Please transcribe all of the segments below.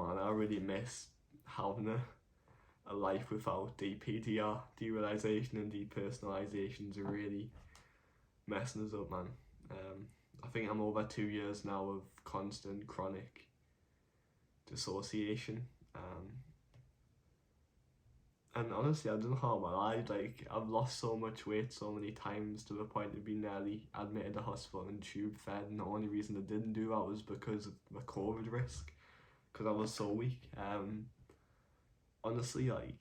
man, I really miss having a life without DPDR. Derealisation and depersonalizations are really messing us up, man. I think I'm over 2 years now of constant chronic dissociation. And honestly, I don't know how my life, like, I've lost so much weight so many times to the point of being nearly admitted to hospital and tube fed, and the only reason I didn't do that was because of the COVID risk, because I was so weak. Honestly, like,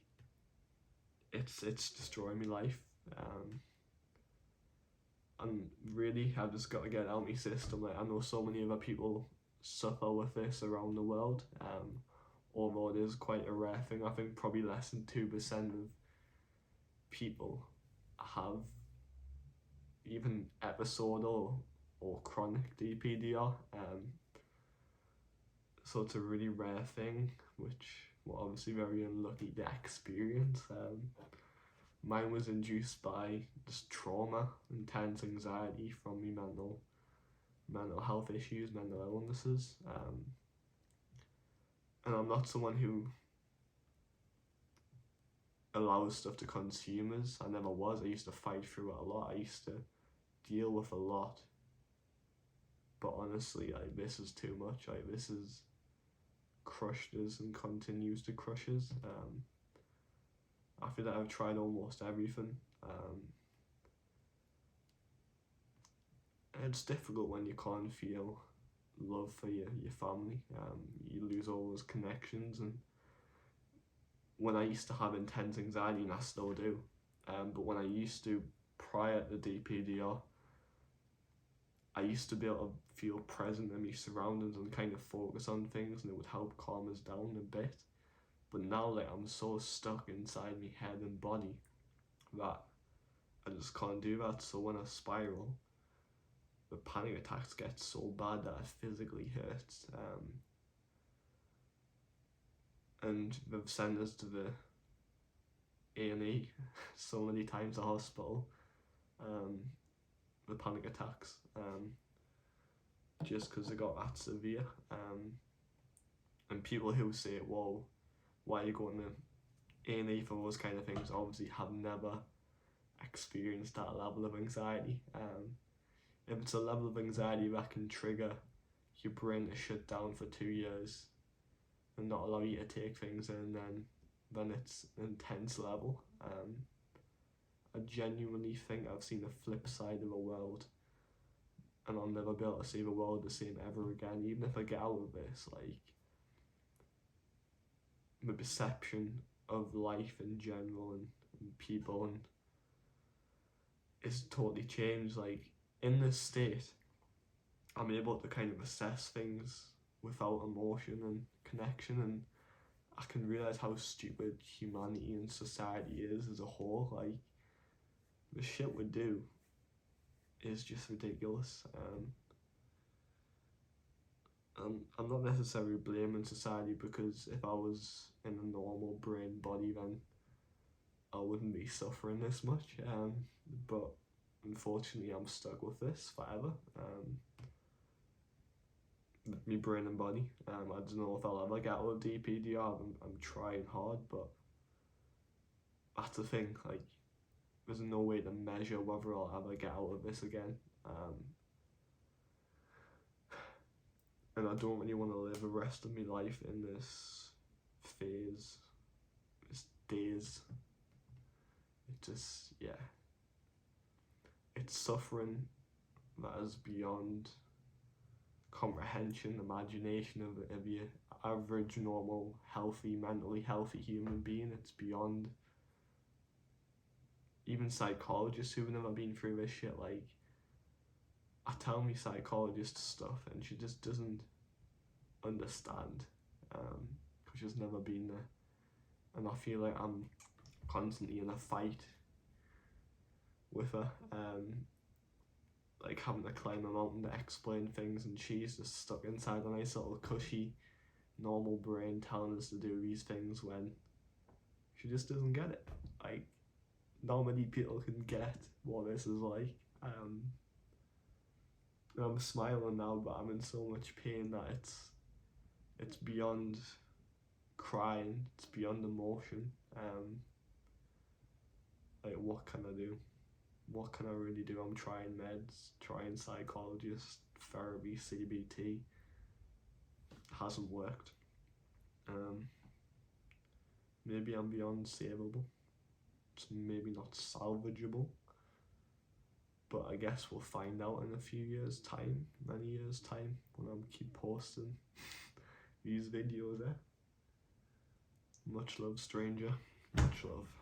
it's destroying my life. And really, I've just got to get it out of my system. Like, I know so many other people suffer with this around the world. Although it is quite a rare thing, I think probably less than 2% of people have even episodal or chronic DPDR. So it's a really rare thing, which we're obviously very unlucky to experience. Mine was induced by just trauma, intense anxiety from me mental health issues, mental illnesses. And I'm not someone who allows stuff to consume us. I never was. I used to fight through it a lot. I used to deal with a lot. But honestly, like, this is too much. Like, this has crushed us and continues to crush us. I feel like I've tried almost everything. It's difficult when you can't feel love for your family. You lose all those connections. And when I used to have intense anxiety, and I still do, but when I used to, prior to DPDR, I used to be able to feel present in my surroundings and kind of focus on things, and it would help calm us down a bit. But now, like, I'm so stuck inside my head and body that I just can't do that. So when I spiral, the panic attacks get so bad that it physically hurts. And they've sent us to the A&E so many times, the hospital, the panic attacks, just because they got that severe. And people who say, whoa, why are you going to A&E for those kind of things, obviously have never experienced that level of anxiety. If it's a level of anxiety that can trigger your brain to shut down for 2 years and not allow you to take things in, then it's an intense level. I genuinely think I've seen the flip side of the world, and I'll never be able to see the world the same ever again. Even if I get out of this, like, the perception of life in general and people and is totally changed. Like, in this state, I'm able to kind of assess things without emotion and connection, and I can realise how stupid humanity and society is as a whole. Like, the shit we do is just ridiculous. I'm not necessarily blaming society, because if I was in a normal brain body, then I wouldn't be suffering this much. But unfortunately, I'm stuck with this forever. My brain and body. I don't know if I'll ever get out of DPDR. I'm trying hard, but that's the thing. Like, there's no way to measure whether I'll ever get out of this again. And I don't really want to live the rest of my life in this phase, this daze. It just, yeah. It's suffering that is beyond comprehension, imagination of your average, normal, healthy, mentally healthy human being. It's beyond even psychologists who've never been through this shit. Like, I tell my psychologist stuff and she just doesn't understand, because she's never been there. And I feel like I'm constantly in a fight with her, like having to climb a mountain to explain things, and she's just stuck inside a nice little cushy normal brain telling us to do these things when she just doesn't get it. Like, not many people can get what this is like. I'm smiling now, but I'm in so much pain that it's beyond crying. It's beyond emotion. Like, what can I do? What can I really do? I'm trying meds, trying psychologists, therapy, CBT. Hasn't worked. Maybe I'm beyond savable. It's maybe not salvageable. But I guess we'll find out in a few years' time, many years' time, when I keep posting these videos. Much love, stranger. Much love.